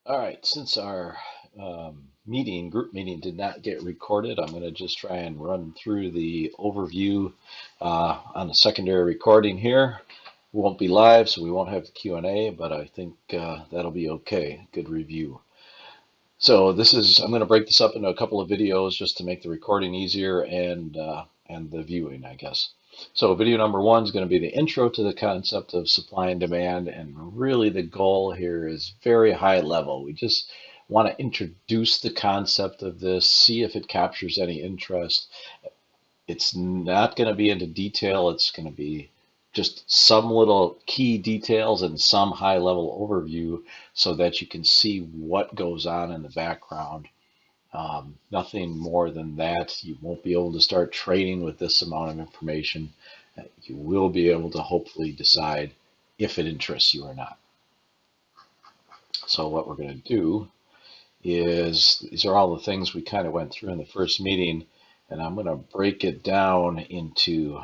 All right, since our group meeting did not get recorded, I'm going to just try and run through the overview on the secondary recording here. We won't be live, so we won't have the Q&A, but I think that'll be okay. Good review. So I'm going to break this up into a couple of videos just to make the recording easier and the viewing, I guess. So video number one is going to be the intro to the concept of supply and demand, and really the goal here is very high level. We just want to introduce the concept of this, see if it captures any interest. It's not going to be into detail. It's going to be just some little key details and some high level overview so that you can see what goes on in the background. Nothing more than that. You won't be able to start trading with this amount of information. You will be able to hopefully decide if it interests you or not. So what we're going to do is, these are all the things we kind of went through in the first meeting, and I'm going to break it down into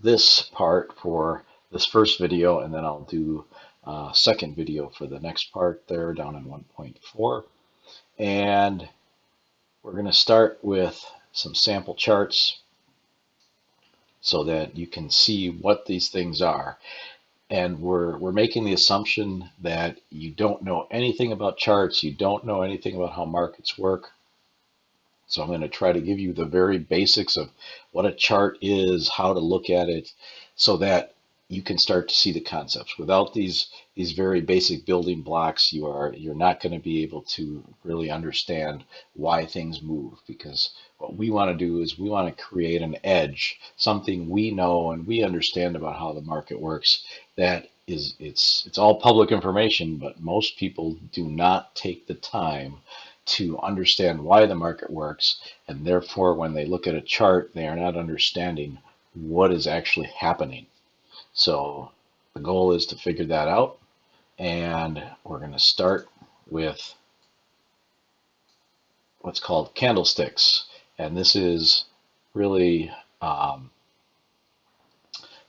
this part for this first video, and then I'll do a second video for the next part there down in 1.4. And we're going to start with some sample charts so that you can see what these things are. And we're making the assumption that you don't know anything about charts, you don't know anything about how markets work. So I'm going to try to give you the very basics of what a chart is, how to look at it, so that you can start to see the concepts. Without these very basic building blocks, you're not going to be able to really understand why things move, because what we want to do is we want to create an edge, something we know and we understand about how the market works. That is, it's all public information, but most people do not take the time to understand why the market works, and therefore when they look at a chart, they are not understanding what is actually happening. So the goal is to figure that out, and we're going to start with what's called candlesticks. And this is really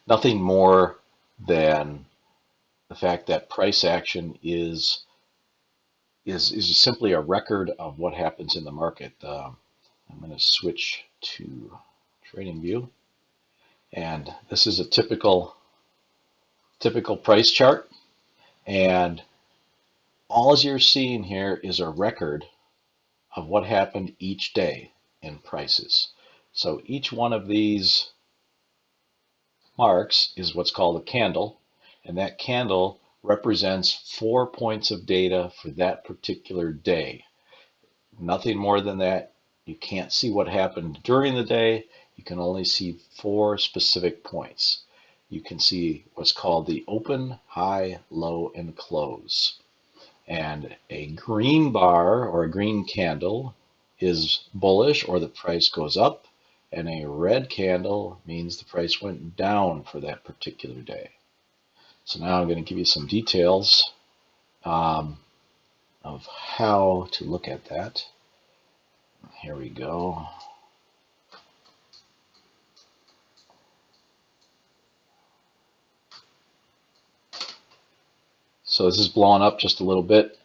nothing more than the fact that price action is simply a record of what happens in the market. I'm going to switch to trading view, and this is a typical price chart, and all you're seeing here is a record of what happened each day in prices. So each one of these marks is what's called a candle, and that candle represents 4 points of data for that particular day. Nothing more than that. You can't see what happened during the day. You can only see 4 specific points. You can see what's called the open, high, low, and close. And a green bar or a green candle is bullish, or the price goes up, and a red candle means the price went down for that particular day. So now I'm going to give you some details of how to look at that. Here we go. So this is blowing up just a little bit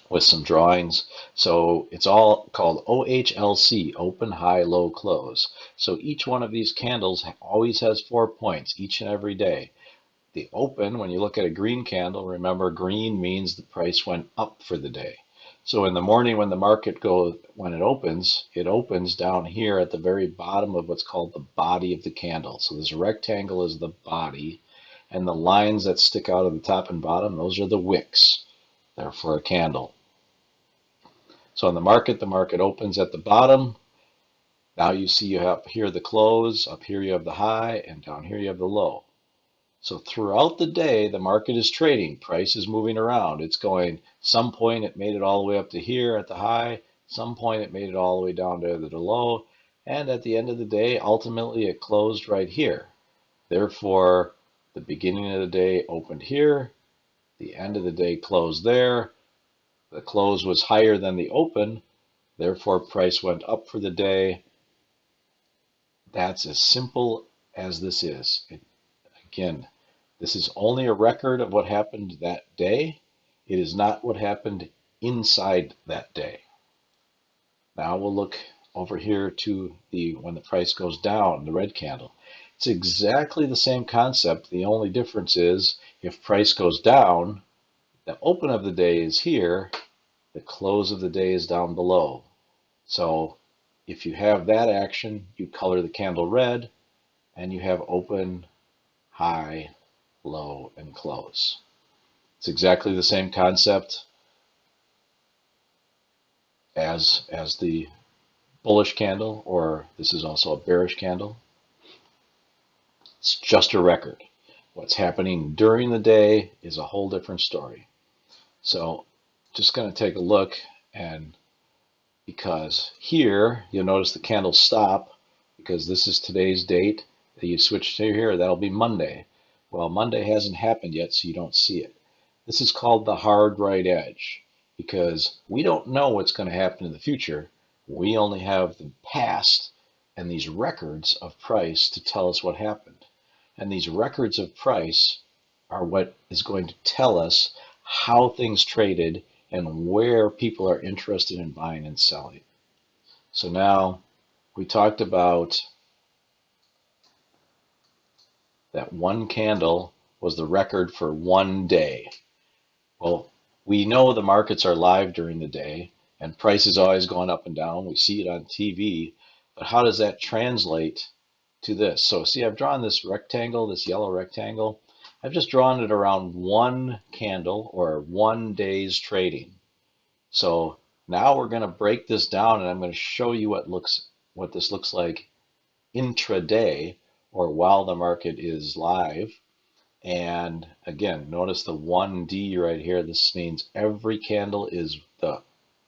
with some drawings. So it's all called OHLC, open, high, low, close. So each one of these candles always has 4 points each and every day. The open, when you look at a green candle, remember green means the price went up for the day. So in the morning when the market when it opens down here at the very bottom of what's called the body of the candle. So this rectangle is the body, and the lines that stick out of the top and bottom, those are the wicks. They're for a candle. So in the market opens at the bottom. Now you see you have here the close, up here you have the high, and down here you have the low. So throughout the day, the market is trading. Price is moving around. It's going, some point it made it all the way up to here at the high, some point it made it all the way down to the low, and at the end of the day, ultimately it closed right here. Therefore, the beginning of the day opened here, the end of the day closed there. The close was higher than the open, therefore price went up for the day. That's as simple as this is. Again, This is only a record of what happened that day. It is not what happened inside that day. Now we'll look over here to the when the price goes down, the red candle. It's exactly the same concept. The only difference is if price goes down, the open of the day is here, the close of the day is down below. So if you have that action, you color the candle red and you have open, high, low, and close. It's exactly the same concept as the bullish candle, or this is also a bearish candle. It's just a record. What's happening during the day is a whole different story. So just going to take a look, and because here you'll notice the candles stop because this is today's date. You switch to here, that'll be Monday. Well, Monday hasn't happened yet, so you don't see it. This is called the hard right edge because we don't know what's going to happen in the future. We only have the past and these records of price to tell us what happened. And these records of price are what is going to tell us how things traded and where people are interested in buying and selling. So now we talked about that one candle was the record for one day. Well, we know the markets are live during the day and price is always going up and down. We see it on TV, but how does that translate to this? So see, I've drawn this rectangle, this yellow rectangle. I've just drawn it around one candle or one day's trading. So now we're going to break this down and I'm going to show you what this looks like intraday or while the market is live. And again, notice the 1D right here. This means every candle is the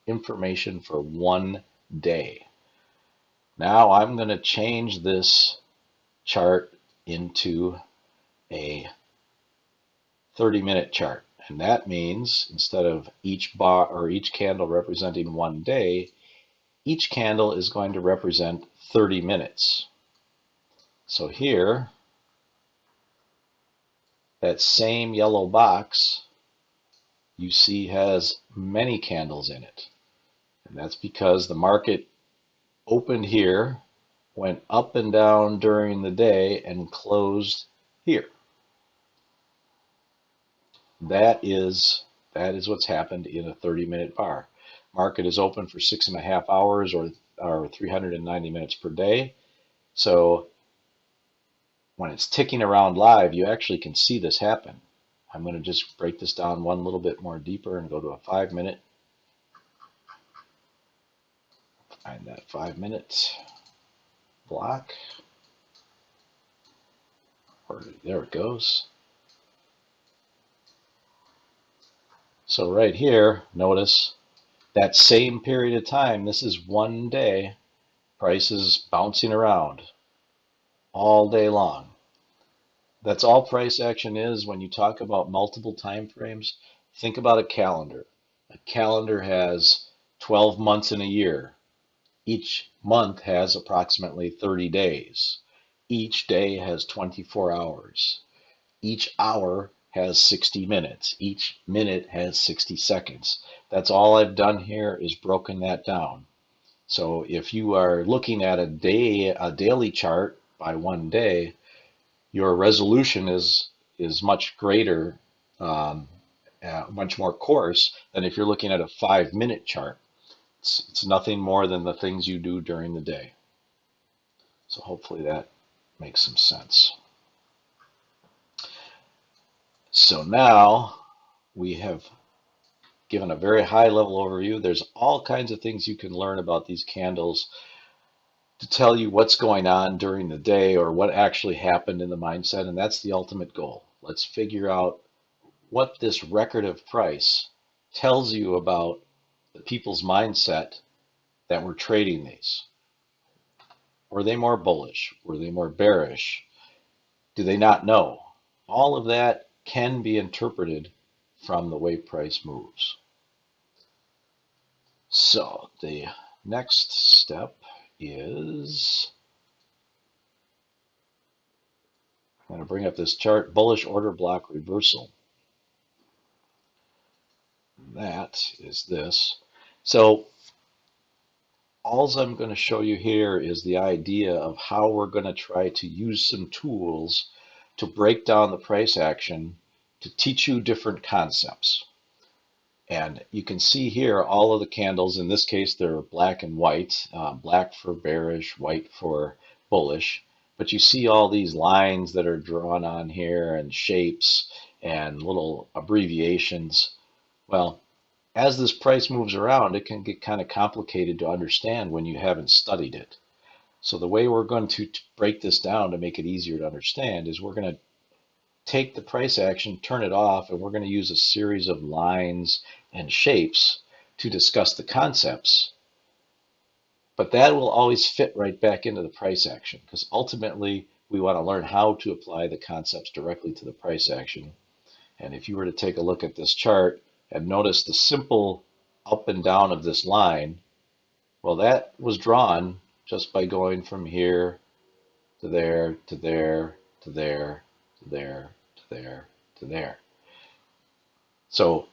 information for one day. Now I'm going to change this chart into a 30-minute chart. And that means instead of each bar or each candle representing one day, each candle is going to represent 30 minutes. So here, that same yellow box you see has many candles in it. And that's because the market opened here, went up and down during the day, and closed here. That is what's happened in a 30-minute bar. Market is open for 6.5 hours or 390 minutes per day. So when it's ticking around live, you actually can see this happen. I'm going to just break this down one little bit more deeper and go to a 5-minute. Find that 5-minute block. There it goes. So right here, notice that same period of time, this is one day, price is bouncing around all day long. That's all price action is. When you talk about multiple time frames, think about a calendar. A calendar has 12 months in a year. Each month has approximately 30 days. Each day has 24 hours. Each hour has 60 minutes. Each minute has 60 seconds. That's all I've done here is broken that down. So if you are looking at a daily chart by one day, your resolution is much greater, much more coarse than if you're looking at a 5-minute chart. It's nothing more than the things you do during the day. So hopefully that makes some sense. So now we have given a very high level overview. There's all kinds of things you can learn about these candles to tell you what's going on during the day or what actually happened in the mindset, and that's the ultimate goal. Let's figure out what this record of price tells you about the people's mindset that were trading these. Were they more bullish? Were they more bearish? Do they not know? All of that can be interpreted from the way price moves. So the next step is I'm going to bring up this chart, bullish order block reversal. That is this. So all I'm going to show you here is the idea of how we're going to try to use some tools to break down the price action to teach you different concepts. And you can see here all of the candles. In this case, they're black and white, black for bearish, white for bullish. But you see all these lines that are drawn on here and shapes and little abbreviations. Well, as this price moves around, it can get kind of complicated to understand when you haven't studied it. So the way we're going to break this down to make it easier to understand is we're going to take the price action, turn it off, and we're going to use a series of lines and shapes to discuss the concepts. But that will always fit right back into the price action, because ultimately we want to learn how to apply the concepts directly to the price action. And if you were to take a look at this chart and notice the simple up and down of this line, well, that was drawn just by going from here to there, to there, to there, to there, to there, to there. So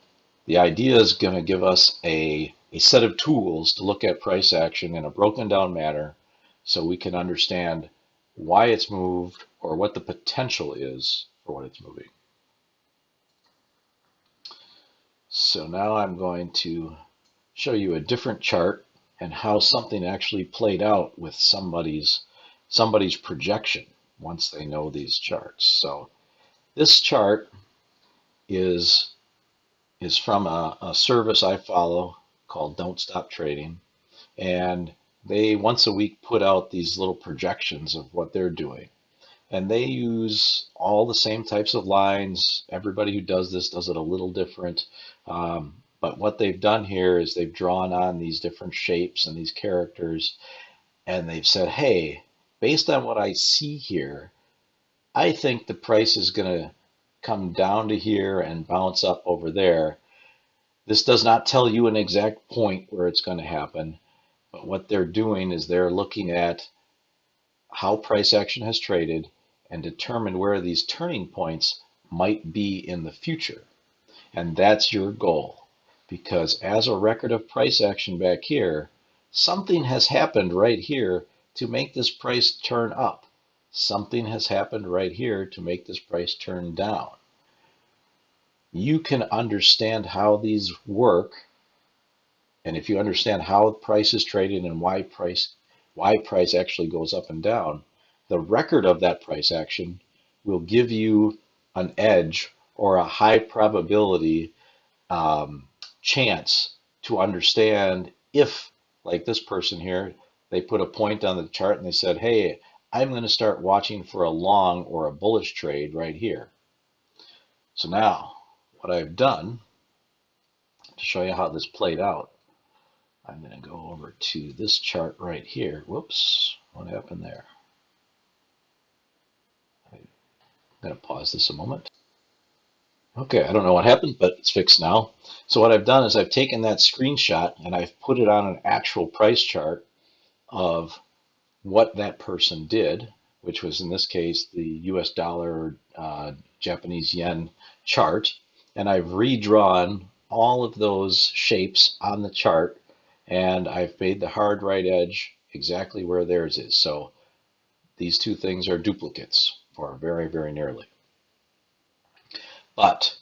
the idea is going to give us a set of tools to look at price action in a broken down manner so we can understand why it's moved or what the potential is for what it's moving. So now I'm going to show you a different chart and how something actually played out with somebody's projection once they know these charts. So this chart is from a service I follow called Don't Stop Trading, and they once a week put out these little projections of what they're doing. And they use all the same types of lines. Everybody who does this does it a little different. But what they've done here is they've drawn on these different shapes and these characters, and they've said, hey, based on what I see here, I think the price is going to come down to here and bounce up over there. This does not tell you an exact point where it's going to happen, but what they're doing is they're looking at how price action has traded and determine where these turning points might be in the future. And that's your goal, because as a record of price action back here, something has happened right here to make this price turn up. Something has happened right here to make this price turn down. You can understand how these work, and if you understand how price is traded and why price actually goes up and down, the record of that price action will give you an edge or a high probability chance to understand if, like this person here, they put a point on the chart and they said, hey, I'm going to start watching for a long or a bullish trade right here. So now what I've done to show you how this played out, I'm going to go over to this chart right here. Whoops, what happened there? I'm going to pause this a moment. Okay, I don't know what happened, but it's fixed now. So what I've done is I've taken that screenshot and I've put it on an actual price chart of what that person did, which was in this case the US dollar Japanese yen chart. And I've redrawn all of those shapes on the chart, and I've made the hard right edge exactly where theirs is. So these two things are duplicates, or very, very nearly. But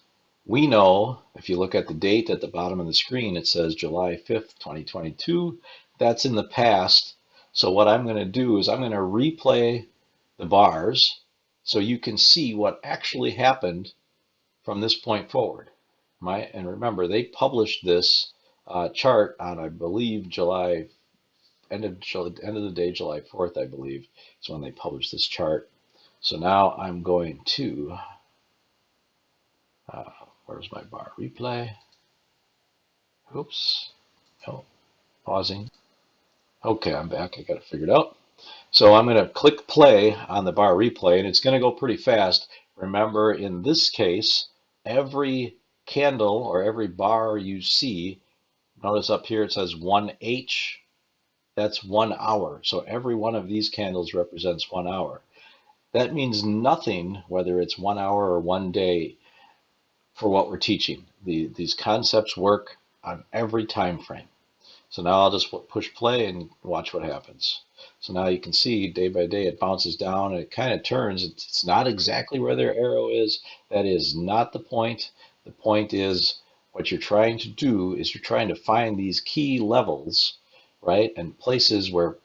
we know, if you look at the date at the bottom of the screen, it says July 5th, 2022. That's in the past. So what I'm going to do is I'm going to replay the bars so you can see what actually happened from this point forward. And remember, they published this chart on, I believe, end of the day, July 4th, I believe, is when they published this chart. So now I'm going to, where's my bar replay? Oops, no, pausing. Okay, I'm back, I got it figured out. So I'm going to click play on the bar replay, and it's going to go pretty fast. Remember, in this case, every candle or every bar you see, notice up here it says 1H, that's 1 hour. So every one of these candles represents 1 hour. That means nothing whether it's 1 hour or 1 day for what we're teaching. These concepts work on every time frame. So now I'll just push play and watch what happens. So now you can see day by day it bounces down and it kind of turns. It's not exactly where their arrow is. That is not the point. The point is what you're trying to do is you're trying to find these key levels, right? And places where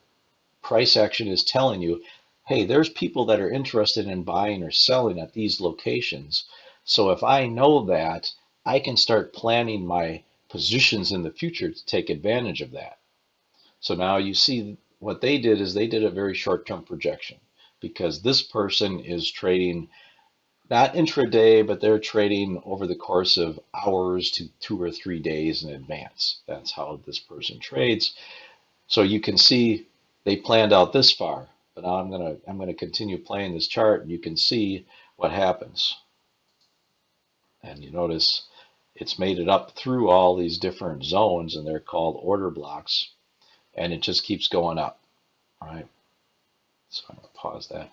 price action is telling you, hey, there's people that are interested in buying or selling at these locations. So if I know that, I can start planning my positions in the future to take advantage of that. So now you see what they did is they did a very short-term projection because this person is trading not intraday, but they're trading over the course of hours to 2 or 3 days in advance. That's how this person trades. So you can see they planned out this far, but now I'm gonna continue playing this chart and you can see what happens. And you notice it's made it up through all these different zones and they're called order blocks and it just keeps going up. All right. So I'm gonna pause that.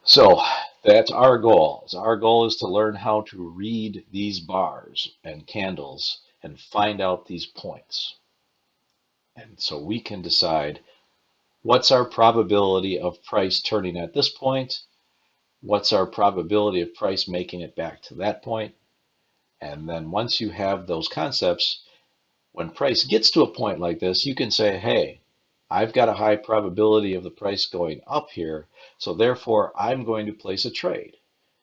So that's our goal. So our goal is to learn how to read these bars and candles and find out these points. And so we can decide what's our probability of price turning at this point? What's our probability of price making it back to that point? And then once you have those concepts, when price gets to a point like this, you can say, hey, I've got a high probability of the price going up here, so therefore I'm going to place a trade.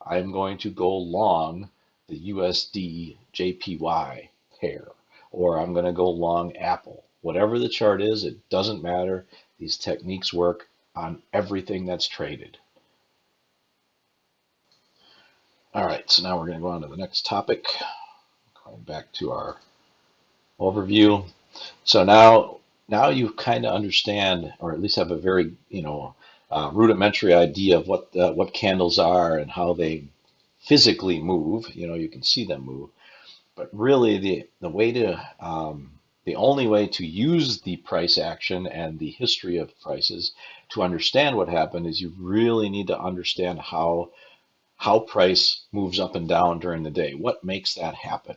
I'm going to go long the USD JPY pair, or I'm going to go long Apple. Whatever the chart is, it doesn't matter. These techniques work on everything that's traded. All right, so now we're going to go on to the next topic. Going back to our overview. So now you kind of understand, or at least have a very rudimentary idea of what candles are and how they physically move. You can see them move, but really the only way to use the price action and the history of prices to understand what happened is you really need to understand how price moves up and down during the day. What makes that happen?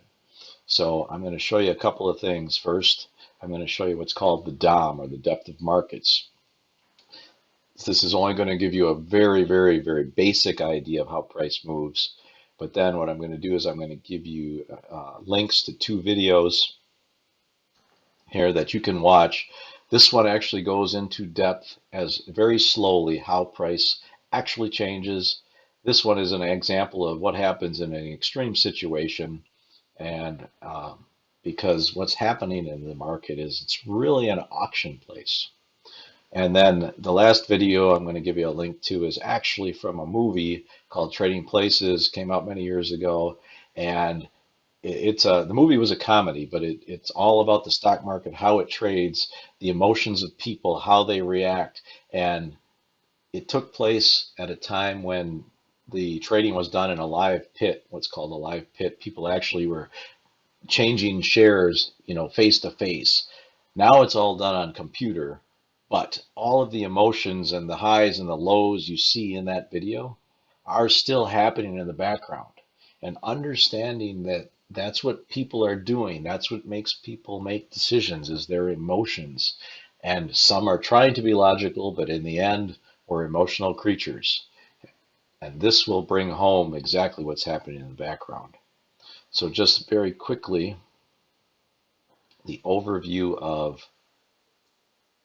So I'm going to show you a couple of things. First, I'm going to show you what's called the DOM, or the depth of markets. This is only going to give you a very, very, very basic idea of how price moves. But then what I'm going to do is I'm going to give you links to 2 videos here that you can watch. This one actually goes into depth as very slowly how price actually changes. This one is an example of what happens in an extreme situation. And because what's happening in the market is it's really an auction place. And then the last video I'm going to give you a link to is actually from a movie called Trading Places, came out many years ago. And the movie was a comedy, but it's all about the stock market, how it trades, the emotions of people, how they react. And it took place at a time when the trading was done in a live pit, what's called a live pit. People actually were changing shares, face to face. Now it's all done on computer, but all of the emotions and the highs and the lows you see in that video are still happening in the background. And understanding that that's what people are doing, that's what makes people make decisions, is their emotions. And some are trying to be logical, but in the end, we're emotional creatures. And this will bring home exactly what's happening in the background. So just very quickly, the overview of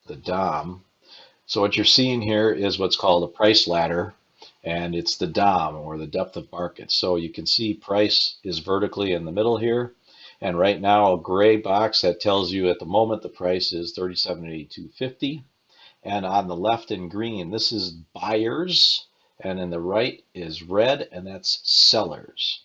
the DOM. So what you're seeing here is what's called a price ladder, and it's the DOM, or the depth of market. So you can see price is vertically in the middle here, and right now a gray box that tells you at the moment the price is 37.8250, and on the left in green this is buyers, and in the right is red, and that's sellers.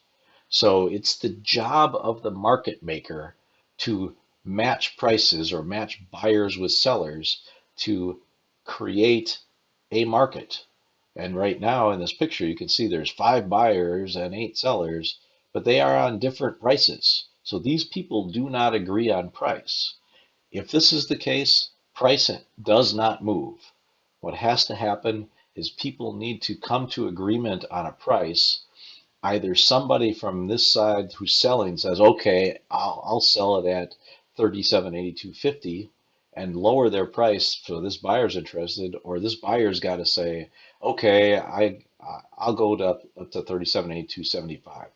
So it's the job of the market maker to match prices or match buyers with sellers to create a market. And right now in this picture, you can see there's 5 buyers and 8 sellers, but they are on different prices. So these people do not agree on price. If this is the case, price does not move. What has to happen is people need to come to agreement on a price. Either somebody from this side who's selling says, okay, I'll sell it at 37.8250 and lower their price so this buyer's interested, or this buyer's got to say, okay, I'll go up to 37.8275.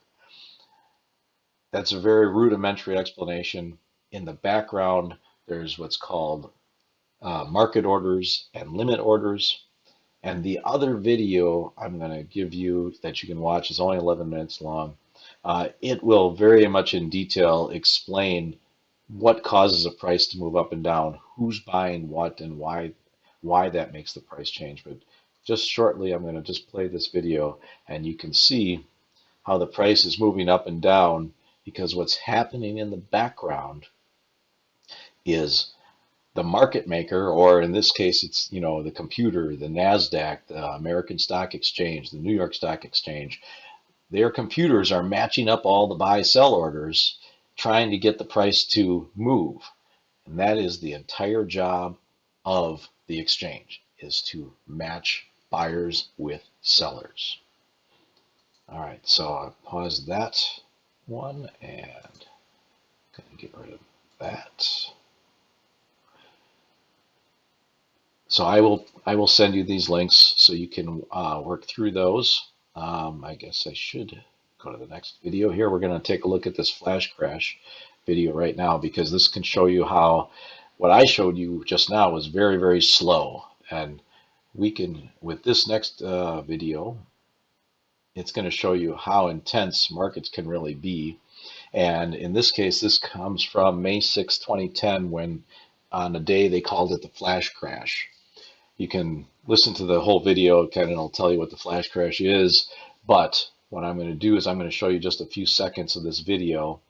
That's a very rudimentary explanation. In the background, there's what's called market orders and limit orders. And the other video I'm going to give you that you can watch is only 11 minutes long. It will very much in detail explain what causes a price to move up and down, who's buying what, and why that makes the price change. But just shortly, I'm going to just play this video, and you can see how the price is moving up and down, because what's happening in the background is the market maker, or in this case, it's, you know, the computer, the NASDAQ, the American Stock Exchange, the New York Stock Exchange. Their computers are matching up all the buy-sell orders, trying to get the price to move. And that is the entire job of the exchange, is to match buyers with sellers. All right, so I'll pause that one and get rid of that. So I will send you these links so you can work through those. I guess I should go to the next video here. We're going to take a look at this flash crash video right now, because this can show you how what I showed you just now was very, very slow. And we can, with this next video, it's going to show you how intense markets can really be. And in this case, this comes from May 6, 2010, when on a day they called it the flash crash. You can listen to the whole video, kind of it'll tell you what the flash crash is. But what I'm going to do is I'm going to show you just a few seconds of this video,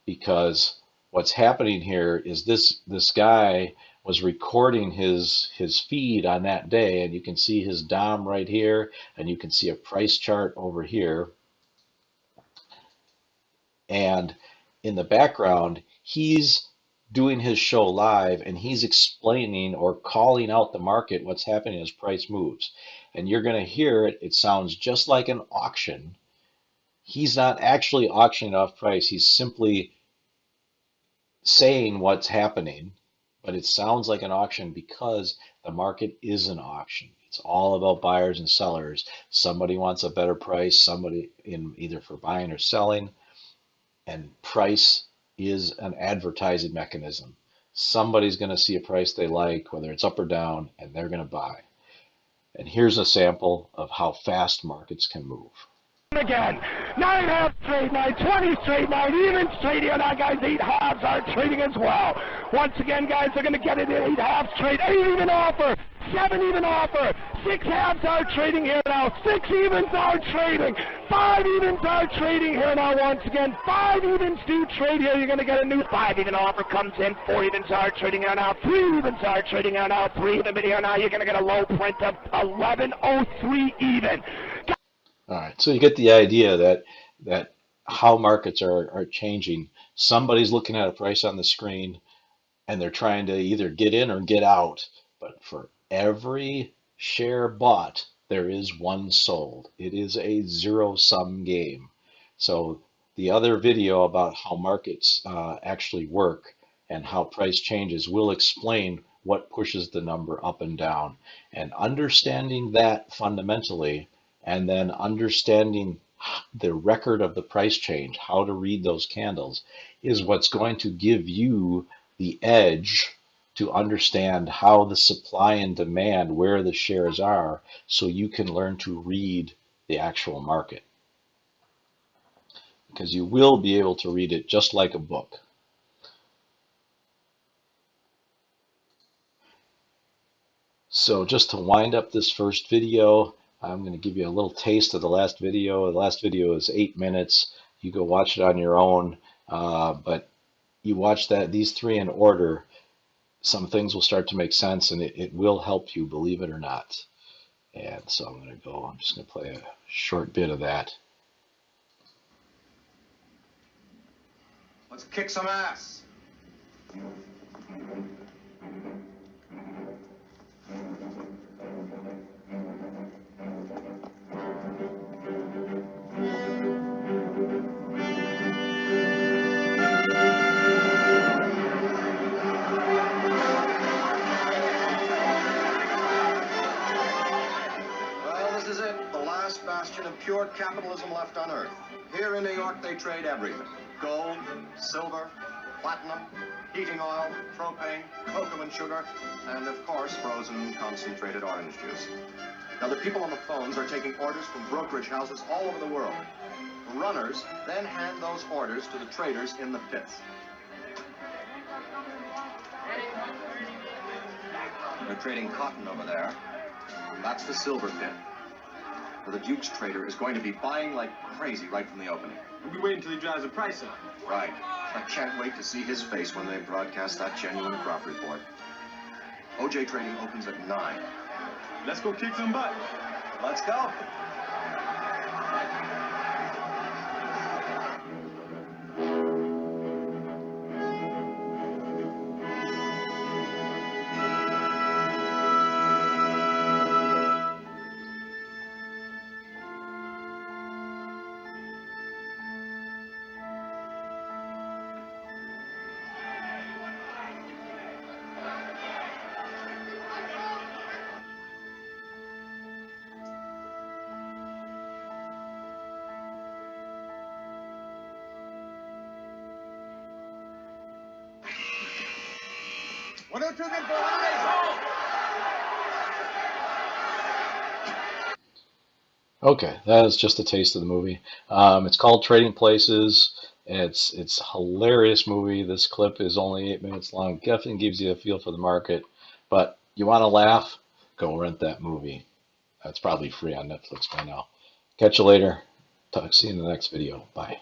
because what's happening here is this guy was recording his feed on that day, and you can see his DOM right here, and you can see a price chart over here. And in the background, he's doing his show live, and he's explaining or calling out the market, what's happening as price moves. And you're going to hear it. It sounds just like an auction. He's not actually auctioning off price. He's simply saying what's happening, but it sounds like an auction because the market is an auction. It's all about buyers and sellers. Somebody wants a better price, somebody in either for buying or selling, and price is an advertising mechanism. Somebody's going to see a price they like, whether it's up or down, and they're going to buy. And here's a sample of how fast markets can move. Again, 9 half straight night, 20 straight night, even straight here now, guys. 8 halves are trading as well. Once again, guys, they're going to get it in 8 halves trade, 8 even offer, 7 even offer, 6 halves are trading here now, 6 evens are trading, 5 evens are trading here now. Once again, 5 evens do trade here. You're going to get a new 5 even offer comes in, 4 evens are trading here now, 3 evens are trading here now, 3 even here now. You're going to get a low print of 1103 even. All right, so you get the idea that how markets are changing. Somebody's looking at a price on the screen, and they're trying to either get in or get out. But for every share bought, there is one sold. It is a zero-sum game. So the other video about how markets actually work and how price changes will explain what pushes the number up and down. And understanding that fundamentally, and then understanding the record of the price change, how to read those candles, is what's going to give you the edge to understand how the supply and demand, where the shares are, so you can learn to read the actual market. Because you will be able to read it just like a book. So just to wind up this first video, I'm going to give you a little taste of the last video. The last video is 8 minutes. You go watch it on your own, but you watch these three in order, some things will start to make sense, and it will help you, believe it or not. And so I'm just going to play a short bit of that. Let's kick some ass. pure capitalism left on Earth. Here in New York, they trade everything. Gold, silver, platinum, heating oil, propane, cocoa and sugar, and of course, frozen concentrated orange juice. Now, the people on the phones are taking orders from brokerage houses all over the world. The runners then hand those orders to the traders in the pits. They're trading cotton over there. That's the silver pit. The Duke's trader is going to be buying like crazy right from the opening. We'll be waiting until he drives the price up. Right. I can't wait to see his face when they broadcast that genuine crop report. OJ trading opens at 9. Let's go kick some butt. Let's go. One or two good for eyes. Okay, that is just a taste of the movie. It's called Trading Places. It's a hilarious movie. This clip is only 8 minutes long. Definitely gives you a feel for the market. But you want to laugh? Go rent that movie. That's probably free on Netflix by now. Catch you later. See you in the next video. Bye.